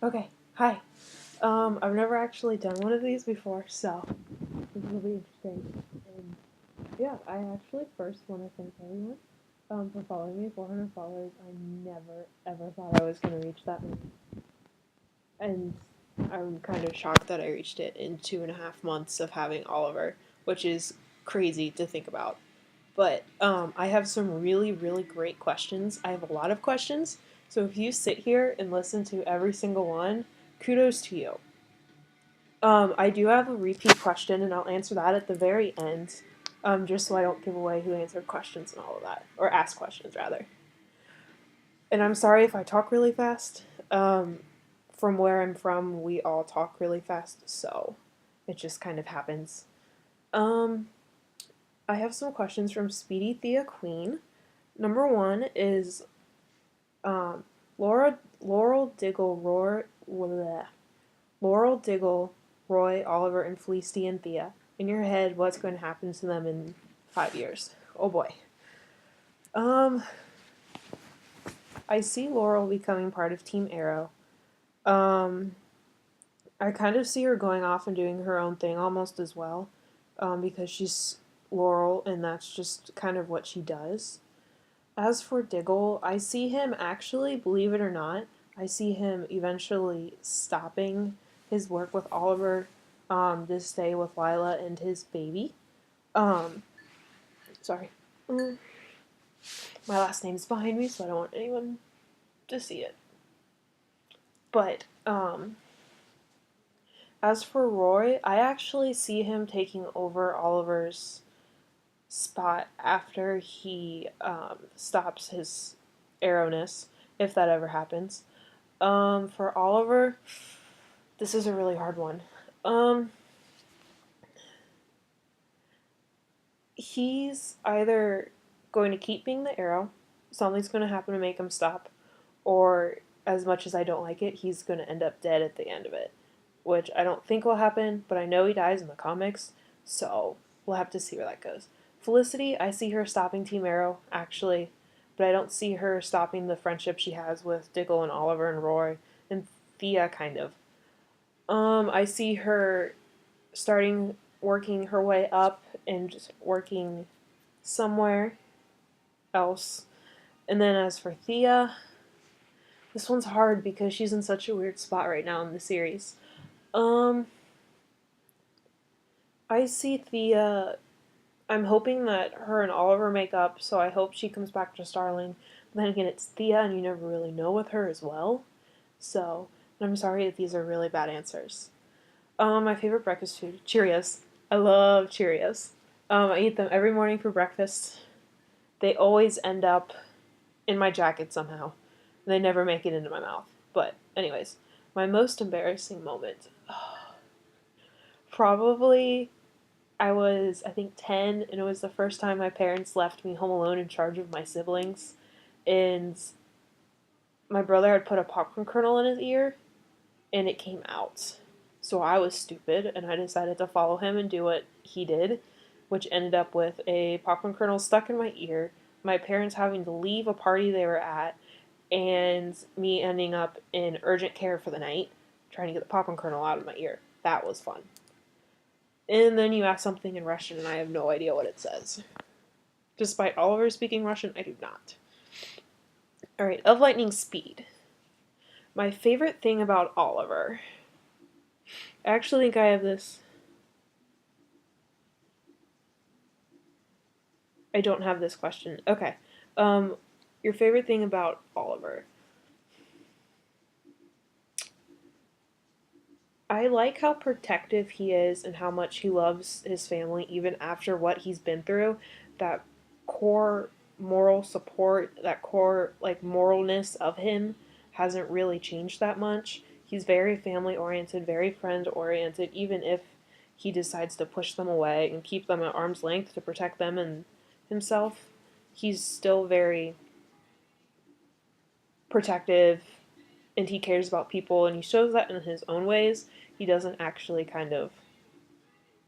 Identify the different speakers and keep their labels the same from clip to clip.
Speaker 1: Okay, hi. I've never actually done one of these before, so this will be interesting. And yeah, I actually first want to thank everyone for following me. 400 followers. I never ever thought I was gonna reach that many, and I'm kind of shocked that I reached it in 2.5 months of having Oliver, which is crazy to think about. But I have some really, really great questions. I have a lot of questions, so if you sit here and listen to every single one, kudos to you. I do have a repeat question, and I'll answer that at the very end, just so I don't give away who answered questions and all of that, or asked questions rather. And I'm sorry if I talk really fast. From where I'm from, we all talk really fast, so it just kind of happens. Um, I have some questions from Speedy Thea Queen. Number one is Laurel Diggle Laurel Diggle, Roy, Oliver, and Felicity and Thea. In your head, what's going to happen to them in 5 years? Oh boy. Um, I see Laurel becoming part of Team Arrow. Um, I kind of see her going off and doing her own thing almost as well, because she's Laurel and that's just kind of what she does. As for Diggle, I see him actually, believe it or not, I see him eventually stopping his work with Oliver to stay with Lila and his baby. Um, sorry. Mm, My last name's behind me, so I don't want anyone to see it. But as for Roy, I actually see him taking over Oliver's spot after he stops his arrowness, if that ever happens. For Oliver, this is a really hard one. Um, he's either going to keep being the arrow, something's going to happen to make him stop, or as much as I don't like it, he's going to end up dead at the end of it, which I don't think will happen, but I know he dies in the comics, so we'll have to see where that goes. Felicity, I see her stopping Team Arrow, actually, but I don't see her stopping the friendship she has with Diggle and Oliver and Roy, and Thea, kind of. I see her starting working her way up and just working somewhere else. And then as for Thea, this one's hard because she's in such a weird spot right now in the series. Um, I see Thea. I'm hoping that her and Oliver make up, so I hope she comes back to Starling. But then again, it's Thea, and you never really know with her as well. So, I'm sorry if these are really bad answers. My favorite breakfast food, Cheerios. I love Cheerios. I eat them every morning for breakfast. They always end up in my jacket somehow. They never make it into my mouth. But, anyways, my most embarrassing moment. Probably I was, I think, 10, and it was the first time my parents left me home alone in charge of my siblings. And my brother had put a popcorn kernel in his ear, and it came out. So I was stupid, and I decided to follow him and do what he did, which ended up with a popcorn kernel stuck in my ear, my parents having to leave a party they were at, and me ending up in urgent care for the night, trying to get the popcorn kernel out of my ear. That was fun. And then you ask something in Russian, and I have no idea what it says. Despite Oliver speaking Russian, I do not. Alright, of lightning speed. My favorite thing about Oliver. I actually think I have this. I don't have this question. Okay. Um, your favorite thing about Oliver? I like how protective he is and how much he loves his family even after what he's been through. That core moral support, that core like moralness of him hasn't really changed that much. He's very family oriented, very friend oriented, even if he decides to push them away and keep them at arm's length to protect them and himself. He's still very protective and he cares about people and he shows that in his own ways. He doesn't actually kind of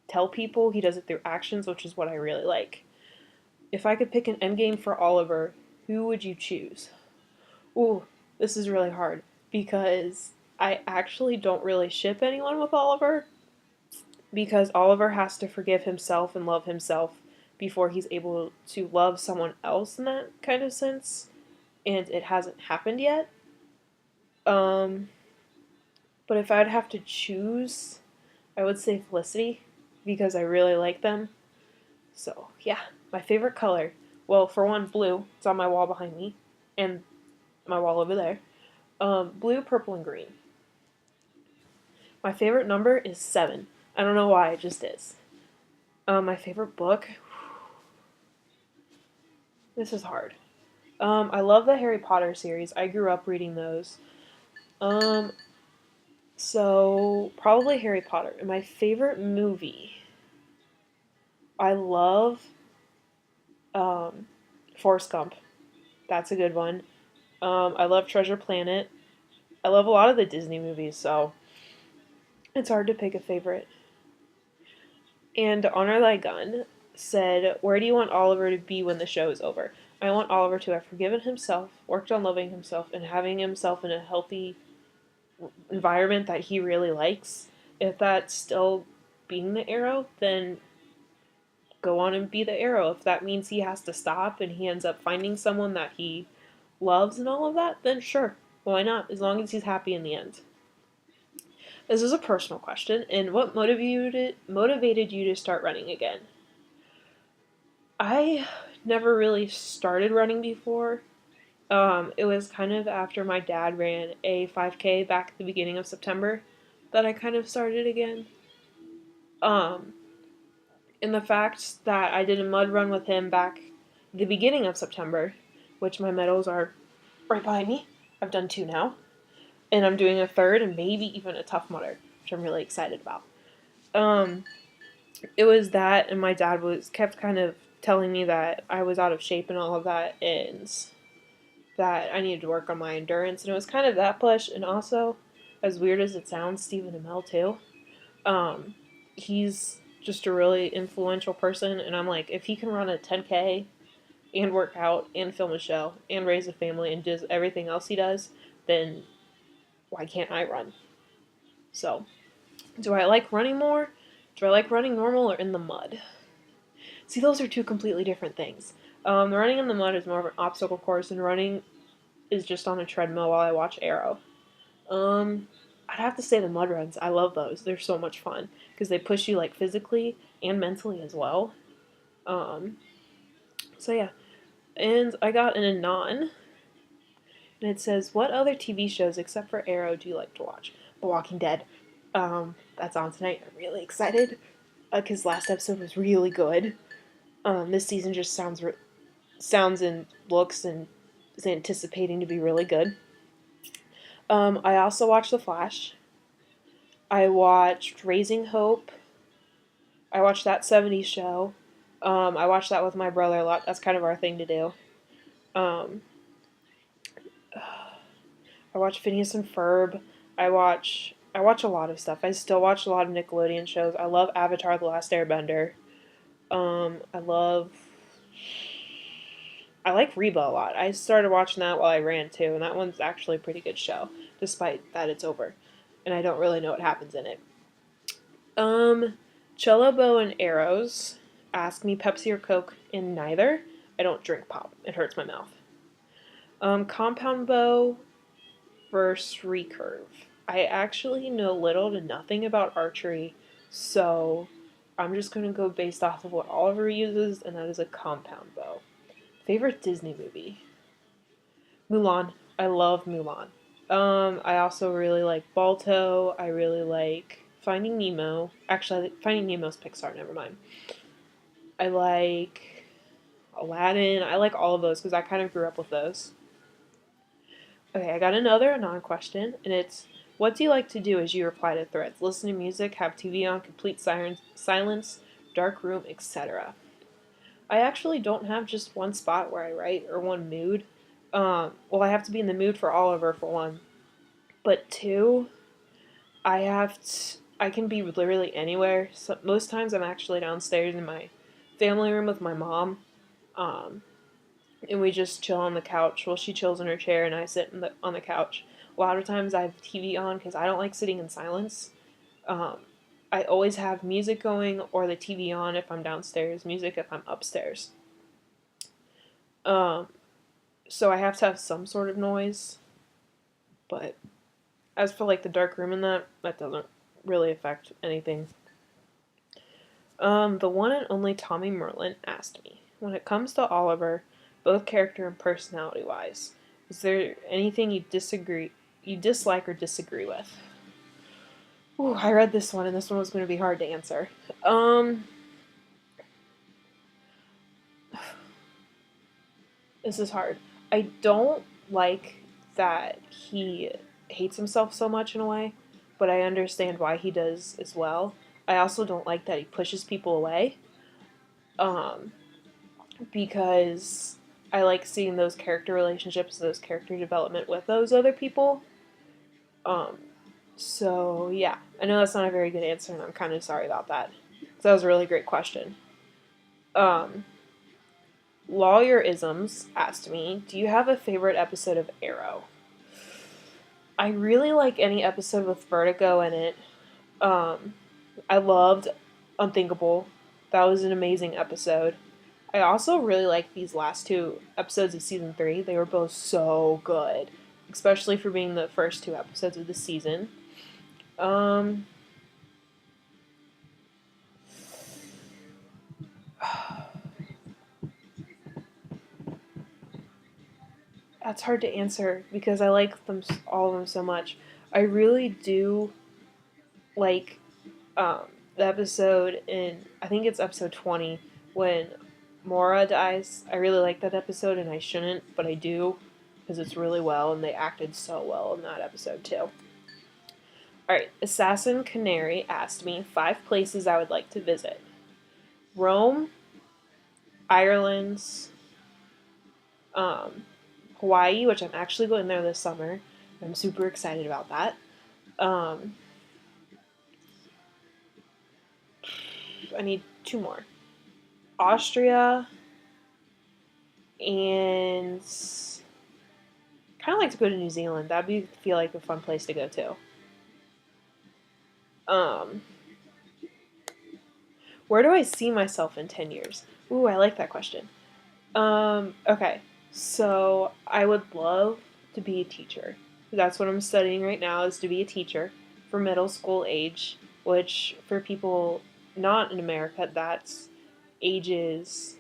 Speaker 1: tell people, he does it through actions, which is what I really like. If I could pick an endgame for Oliver, who would you choose? Ooh, this is really hard because I actually don't really ship anyone with Oliver because Oliver has to forgive himself and love himself before he's able to love someone else in that kind of sense, and it hasn't happened yet. Um, but if I'd have to choose, I would say Felicity because I really like them. So, yeah, my favorite color. Well, for one, blue. It's on my wall behind me and my wall over there. Blue, purple, and green. My favorite number is 7. I don't know why, it just is. My favorite book. This is hard. I love the Harry Potter series. I grew up reading those. Um, so probably Harry Potter. And my favorite movie. I love um, Forrest Gump. That's a good one. I love Treasure Planet. I love a lot of the Disney movies, so it's hard to pick a favorite. And Honor Thy Gun said, "Where do you want Oliver to be when the show is over? I want Oliver to have forgiven himself, worked on loving himself, and having himself in a healthy environment that he really likes. If that's still being the Arrow, then go on and be the Arrow. If that means he has to stop and he ends up finding someone that he loves and all of that, then sure, why not? As long as he's happy in the end." This is a personal question, and what motivated you to start running again? I never really started running before. It was kind of after my dad ran a 5K back at the beginning of September that I kind of started again. Um, and the fact that I did a mud run with him back at the beginning of September, which my medals are right behind me. I've done 2 now, and I'm doing a third and maybe even a Tough Mudder, which I'm really excited about. Um, it was that, and my dad was kept kind of telling me that I was out of shape and all of that, and that I needed to work on my endurance, and it was kind of that push, and also, as weird as it sounds, Stephen Amell too. Um, he's just a really influential person, and I'm like, if he can run a 10K and work out and film a show and raise a family and does everything else he does, then why can't I run? So, do I like running more? Do I like running normal or in the mud? See, those are 2 completely different things. Running in the mud is more of an obstacle course, and running is just on a treadmill while I watch Arrow. Um, I'd have to say the mud runs. I love those. They're so much fun because they push you like physically and mentally as well. Um, so yeah, and I got an anon, and it says, "What other TV shows except for Arrow do you like to watch?" The Walking Dead. That's on tonight. I'm really excited because last episode was really good. This season just sounds and looks and is anticipating to be really good. I also watched The Flash. I watched Raising Hope. I watched that 70s show. I watched that with my brother a lot. That's kind of our thing to do. Um, I watch Phineas and Ferb. I watch a lot of stuff. I still watch a lot of Nickelodeon shows. I love Avatar: The Last Airbender. I like Reba a lot. I started watching that while I ran too, and that one's actually a pretty good show, despite that it's over, and I don't really know what happens in it. Um, Cello Bow and Arrows. Ask me Pepsi or Coke in neither. I don't drink pop. It hurts my mouth. Compound Bow versus recurve. I actually know little to nothing about archery, so I'm just going to go based off of what Oliver uses, and that is a compound bow. Favorite Disney movie? Mulan. I love Mulan. I also really like Balto. I really like Finding Nemo. Actually, Finding Nemo's Pixar, never mind. I like Aladdin. I like all of those because I kind of grew up with those. Okay, I got another non question, and it's, what do you like to do as you reply to threads? Listen to music, have TV on, complete silence, dark room, etc. I actually don't have just one spot where I write or one mood. Well, I have to be in the mood for Oliver for one, but two, I can be literally anywhere. So most times I'm actually downstairs in my family room with my mom. Um, and we just chill on the couch. Well, she chills in her chair, and I sit on the couch. A lot of times I have TV on because I don't like sitting in silence. Um, I always have music going or the TV on if I'm downstairs, music if I'm upstairs. Um, so I have to have some sort of noise, but as for like the dark room and that doesn't really affect anything. The one and only Tommy Merlin asked me, when it comes to Oliver, both character and personality wise, is there anything you dislike or disagree with? Ooh, I read this one and this one was going to be hard to answer. This is hard. I don't like that he hates himself so much in a way, but I understand why he does as well. I also don't like that he pushes people away. Um, because I like seeing those character relationships, those character development with those other people. Um, so yeah, I know that's not a very good answer, and I'm kind of sorry about that. That was a really great question. Um, Lawyerisms asked me, "Do you have a favorite episode of Arrow?" I really like any episode with Vertigo in it. Um, I loved Unthinkable. That was an amazing episode. I also really like these last two episodes of season 3. They were both so good, especially for being the first two episodes of the season. Um, that's hard to answer because I like them all of them so much. I really do like um, the episode in I think it's episode 20 when Mora dies. I really like that episode, and I shouldn't, but I do because it's really well, and they acted so well in that episode too. Alright, Assassin Canary asked me 5 places I would like to visit: Rome, Ireland, um, Hawaii, which I'm actually going there this summer. I'm super excited about that. Um, I need 2 more: Austria, and kind of like to go to New Zealand. That'd be feel like a fun place to go to. Um, where do I see myself in 10 years? Ooh, I like that question. Okay, so I would love to be a teacher. That's what I'm studying right now is to be a teacher for middle school age, which for people not in America, that's ages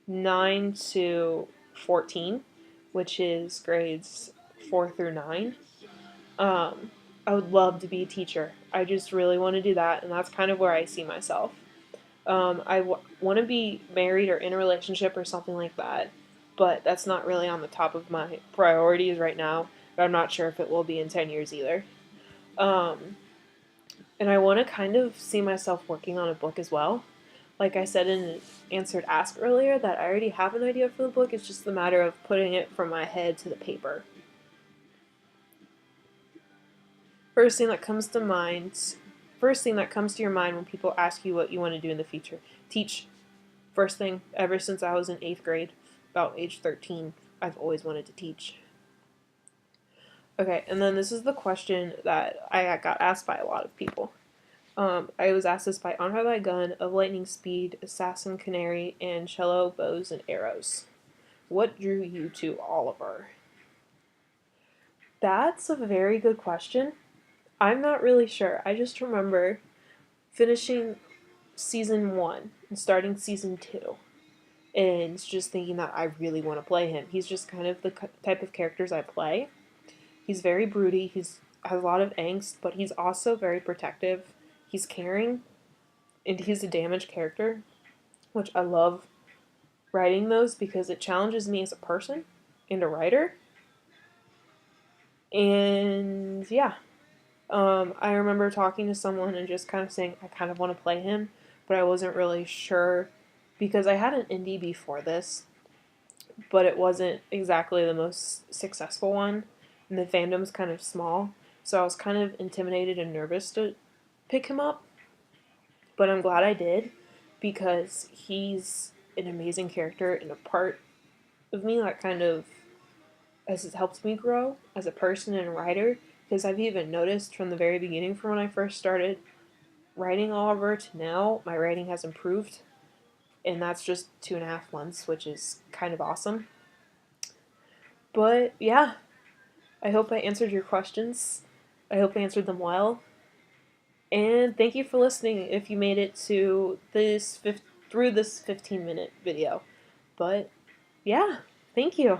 Speaker 1: 9 to 14, which is grades 4 through 9. Um, I would love to be a teacher. I just really want to do that, and that's kind of where I see myself. Want to be married or in a relationship or something like that, but that's not really on the top of my priorities right now. But I'm not sure if it will be in 10 years either. Um, and I want to kind of see myself working on a book as well. Like I said in an answered ask earlier, that I already have an idea for the book. It's just a matter of putting it from my head to the paper. First thing that comes to mind, first thing that comes to your mind when people ask you what you want to do in the future. Teach. First thing, ever since I was in 8th grade, about age 13, I've always wanted to teach. Okay, and then this is the question that I got asked by a lot of people. I was asked this by On High Thy Gun, Of Lightning Speed, Assassin Canary, and Cello, Bows, and Arrows. What drew you to Oliver? That's a very good question. I'm not really sure. I just remember finishing season 1 and starting season 2 and just thinking that I really want to play him. He's just kind of the type of characters I play. He's very broody. He's has a lot of angst, but he's also very protective. He's caring, and he's a damaged character, which I love writing those because it challenges me as a person and a writer. And yeah, I remember talking to someone and just kind of saying I kind of want to play him, but I wasn't really sure because I had an indie before this, but it wasn't exactly the most successful one, and the fandom's kind of small, so I was kind of intimidated and nervous to pick him up. But I'm glad I did because he's an amazing character and a part of me that kind of has helped me grow as a person and a writer. Because I've even noticed from the very beginning, from when I first started writing Oliver to now, my writing has improved. And that's just 2.5 months, which is kind of awesome. But yeah, I hope I answered your questions. I hope I answered them well. And thank you for listening if you made it to through this 15-minute video. But yeah, thank you.